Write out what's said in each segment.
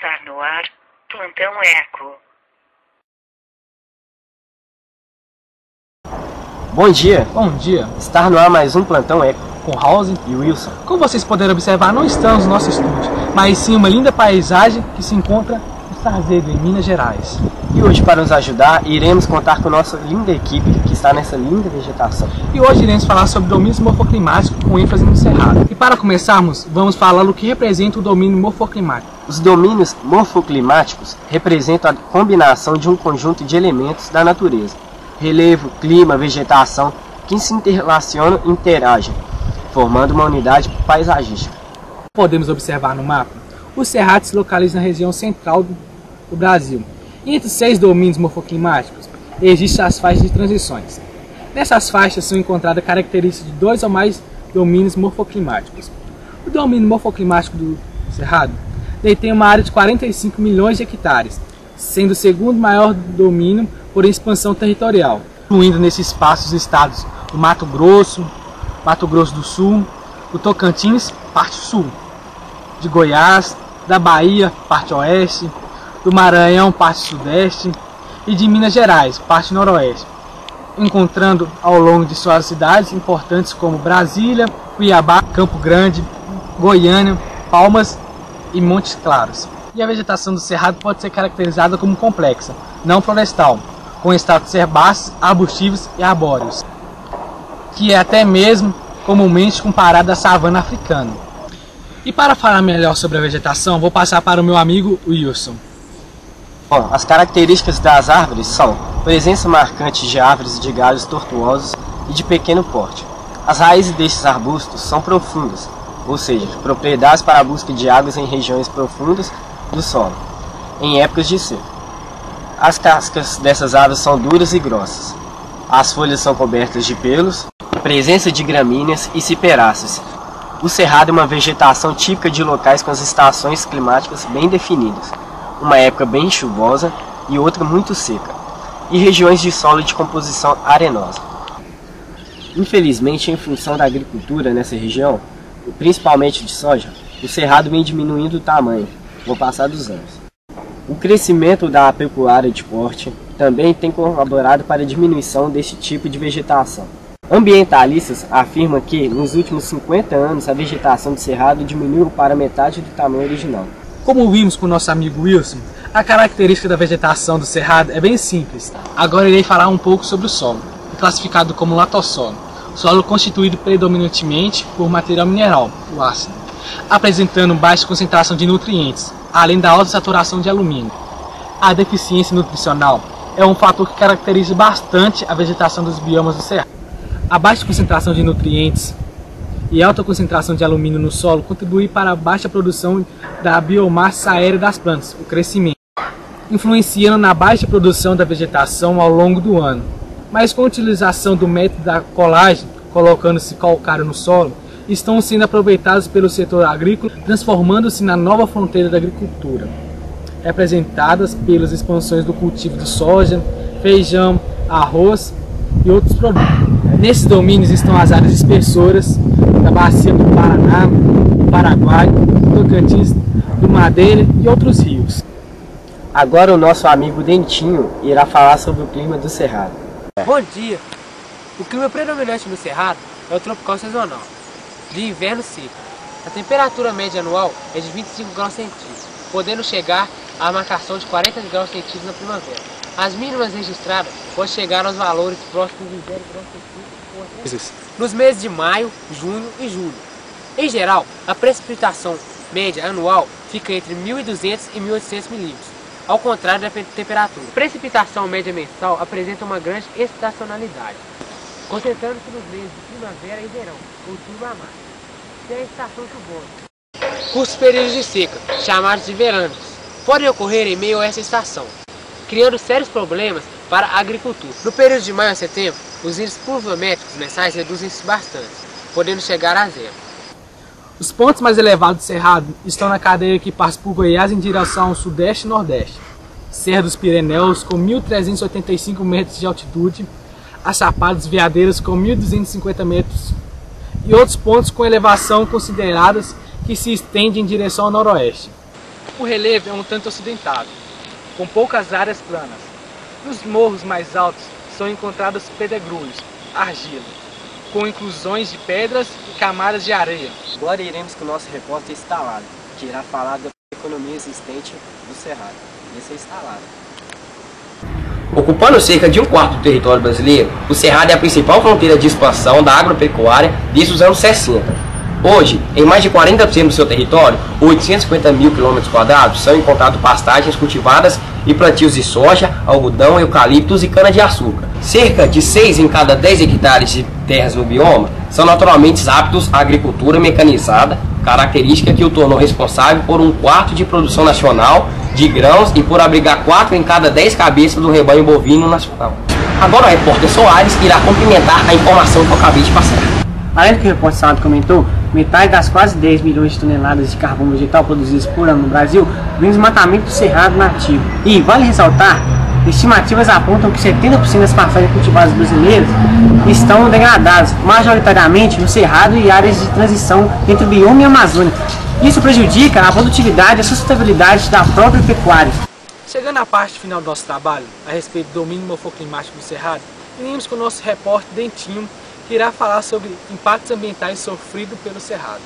Está no ar, Plantão Eco. Bom dia! Bom dia! Está no ar mais um Plantão Eco, com House e Wilson. Como vocês puderam observar, não estamos no nosso estúdio, mas sim uma linda paisagem que se encontra no Sarzedo, em Minas Gerais. E hoje, para nos ajudar, iremos contar com nossa linda equipe que está nessa linda vegetação. E hoje iremos falar sobre domínios morfoclimáticos com ênfase no Cerrado. E para começarmos, vamos falar o que representa o domínio morfoclimático. Os domínios morfoclimáticos representam a combinação de um conjunto de elementos da natureza, relevo, clima, vegetação, que se interrelacionam e interagem, formando uma unidade paisagística. Podemos observar no mapa, o Cerrado se localiza na região central do Brasil. E entre 6 domínios morfoclimáticos, existem as faixas de transições. Nessas faixas são encontradas características de 2 ou mais domínios morfoclimáticos. O domínio morfoclimático do Cerrado detém uma área de 45 milhões de hectares, sendo o segundo maior domínio por expansão territorial, incluindo nesse espaço os estados do Mato Grosso do Sul, do Tocantins, parte sul, de Goiás, da Bahia, parte oeste, do Maranhão, parte sudeste, e de Minas Gerais, parte noroeste, encontrando ao longo de suas cidades importantes como Brasília, Cuiabá, Campo Grande, Goiânia, Palmas e Montes Claros. E a vegetação do Cerrado pode ser caracterizada como complexa, não florestal, com status herbáceos, arbustivos e arbóreos, que é até mesmo comumente comparado à savana africana. E para falar melhor sobre a vegetação, vou passar para o meu amigo Wilson. Bom, as características das árvores são presença marcante de árvores de galhos tortuosos e de pequeno porte. As raízes destes arbustos são profundas, ou seja, propriedades para a busca de águas em regiões profundas do solo, em épocas de seca. As cascas dessas árvores são duras e grossas. As folhas são cobertas de pelos, presença de gramíneas e ciperáceas. O Cerrado é uma vegetação típica de locais com as estações climáticas bem definidas, uma época bem chuvosa e outra muito seca, e regiões de solo de composição arenosa. Infelizmente, em função da agricultura nessa região, principalmente de soja, o Cerrado vem diminuindo o tamanho com o passar dos anos. O crescimento da pecuária de porte também tem colaborado para a diminuição deste tipo de vegetação. Ambientalistas afirmam que, nos últimos 50 anos, a vegetação do Cerrado diminuiu para metade do tamanho original. Como vimos com o nosso amigo Wilson, a característica da vegetação do Cerrado é bem simples. Agora irei falar um pouco sobre o solo, classificado como latossolo. Solo constituído predominantemente por material mineral, o ácido, apresentando baixa concentração de nutrientes, além da alta saturação de alumínio. A deficiência nutricional é um fator que caracteriza bastante a vegetação dos biomas do Cerrado. A baixa concentração de nutrientes e alta concentração de alumínio no solo contribui para a baixa produção da biomassa aérea das plantas, o crescimento, influenciando na baixa produção da vegetação ao longo do ano. Mas com a utilização do método da colagem, colocando-se calcário no solo, estão sendo aproveitados pelo setor agrícola, transformando-se na nova fronteira da agricultura, representadas pelas expansões do cultivo de soja, feijão, arroz e outros produtos. Nesses domínios estão as áreas dispersoras da bacia do Paraná, do Paraguai, do Tocantins, do Madeira e outros rios. Agora o nosso amigo Dentinho irá falar sobre o clima do Cerrado. Bom dia! O clima predominante no Cerrado é o tropical sazonal, de inverno seco. A temperatura média anual é de 25 graus centígrados, podendo chegar à marcação de 40 graus centígrados na primavera. As mínimas registradas podem chegar aos valores próximos de 0 graus centígrados nos meses de maio, junho e julho. Em geral, a precipitação média anual fica entre 1.200 e 1.800 milímetros, ao contrário da temperatura. A precipitação média mensal apresenta uma grande estacionalidade, concentrando-se nos meses de primavera e verão, outubro a março, sem a estação chuvosa. Curtos períodos de seca, chamados de veranos, podem ocorrer em meio a essa estação, criando sérios problemas para a agricultura. No período de maio a setembro, os índices pluviométricos mensais reduzem-se bastante, podendo chegar a 0. Os pontos mais elevados do Cerrado estão na cadeia que passa por Goiás em direção ao sudeste e nordeste, Serra dos Pirineus com 1.385 metros de altitude, as Chapadas Veadeiras com 1.250 metros e outros pontos com elevação consideradas que se estendem em direção ao noroeste. O relevo é um tanto acidentado, com poucas áreas planas. Nos morros mais altos são encontrados pedregulhos, argila, com inclusões de pedras e camadas de areia. Agora iremos com o nosso repórter instalado, que irá falar da economia existente do Cerrado. Esse é instalado. Ocupando cerca de um quarto do território brasileiro, o Cerrado é a principal fronteira de expansão da agropecuária desde os anos 60. Hoje, em mais de 40% do seu território, 850 mil km², são encontrados pastagens cultivadas e plantios de soja, algodão, eucaliptos e cana-de-açúcar. Cerca de 6 em cada 10 hectares de terras no bioma são naturalmente aptos à agricultura mecanizada, característica que o tornou responsável por 1/4 de produção nacional de grãos e por abrigar 4 em cada 10 cabeças do rebanho bovino nacional. Agora o repórter Soares irá complementar a informação que eu acabei de passar. Além do que o repórter Salado comentou, metade das quase 10 milhões de toneladas de carvão vegetal produzidas por ano no Brasil vem do desmatamento do cerrado nativo. E, vale ressaltar, estimativas apontam que 70% das pastagens cultivadas brasileiras estão degradadas, majoritariamente no cerrado e áreas de transição entre o bioma e a Amazônia. Isso prejudica a produtividade e a sustentabilidade da própria pecuária. Chegando à parte final do nosso trabalho, a respeito do domínio morfoclimático do cerrado, iremos com o nosso repórter Dentinho, que irá falar sobre impactos ambientais sofridos pelo cerrado.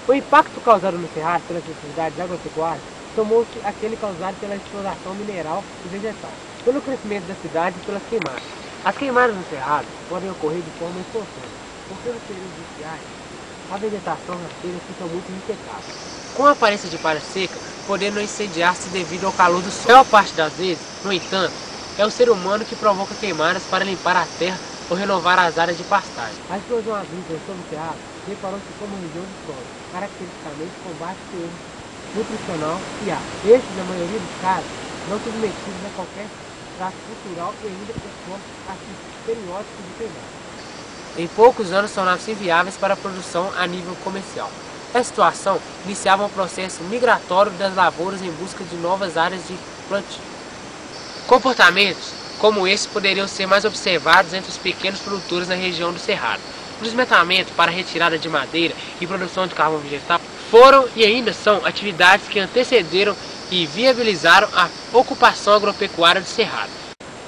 O impacto causado no cerrado pelas atividades agropecuárias tomou-se aquele causado pela exploração mineral e vegetal, pelo crescimento da cidade e pelas queimadas. As queimadas no cerrado podem ocorrer de forma espontânea, porque nos períodos iniciais a vegetação rasteira fica muito ressecada, com a aparência de palha seca, podendo incendiar-se devido ao calor do sol. A maior parte das vezes, no entanto, é o ser humano que provoca queimadas para limpar a terra ou renovar as áreas de pastagem. A explosão agrícola sobre o cerrado deparou-se como região de solo, caracteristicamente com baixo teor nutricional e ar. Estes, na maioria dos casos, não submetidos a qualquer traço cultural e ainda expostos a ciclos periódicos de queimada. Em poucos anos tornaram-se inviáveis para a produção a nível comercial. Essa situação iniciava um processo migratório das lavouras em busca de novas áreas de plantio. Comportamentos como esses poderiam ser mais observados entre os pequenos produtores na região do Cerrado. O desmatamento para a retirada de madeira e produção de carvão vegetal foram e ainda são atividades que antecederam e viabilizaram a ocupação agropecuária do Cerrado.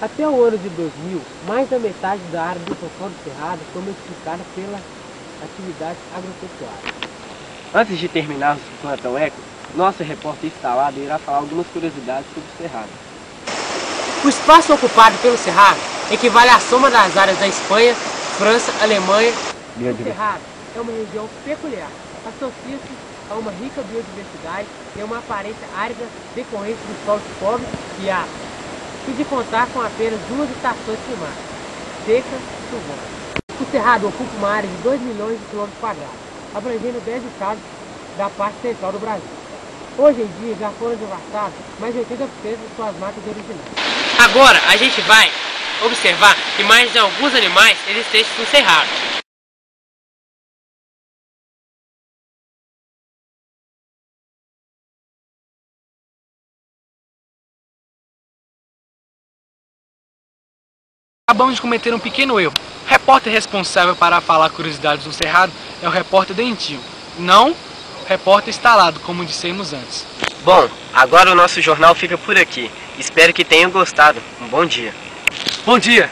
Até o ano de 2000, mais da metade da área de ocupação do Cerrado foi multiplicada pela atividade agropecuária. Antes de terminarmos o plantão eco, nosso repórter instalado irá falar algumas curiosidades sobre o cerrado. O espaço ocupado pelo cerrado equivale à soma das áreas da Espanha, França, Alemanha. O cerrado é uma região peculiar, associa-se a uma rica biodiversidade e a uma aparência árida decorrente de solos pobres e ácidos, e de contar com apenas 2 estações climáticas, seca e chuvosa. O cerrado ocupa uma área de 2 milhões de quilômetros quadrados, abrangendo 10 estados da parte central do Brasil. Hoje em dia já foram devastadas mais de 80% de suas matas originais. Agora a gente vai observar imagens de alguns animais existentes no cerrado. Acabamos de cometer um pequeno erro. O repórter responsável para falar curiosidades no cerrado é o repórter Dentinho, não o repórter instalado, como dissemos antes. Bom, agora o nosso jornal fica por aqui. Espero que tenham gostado. Um bom dia. Bom dia!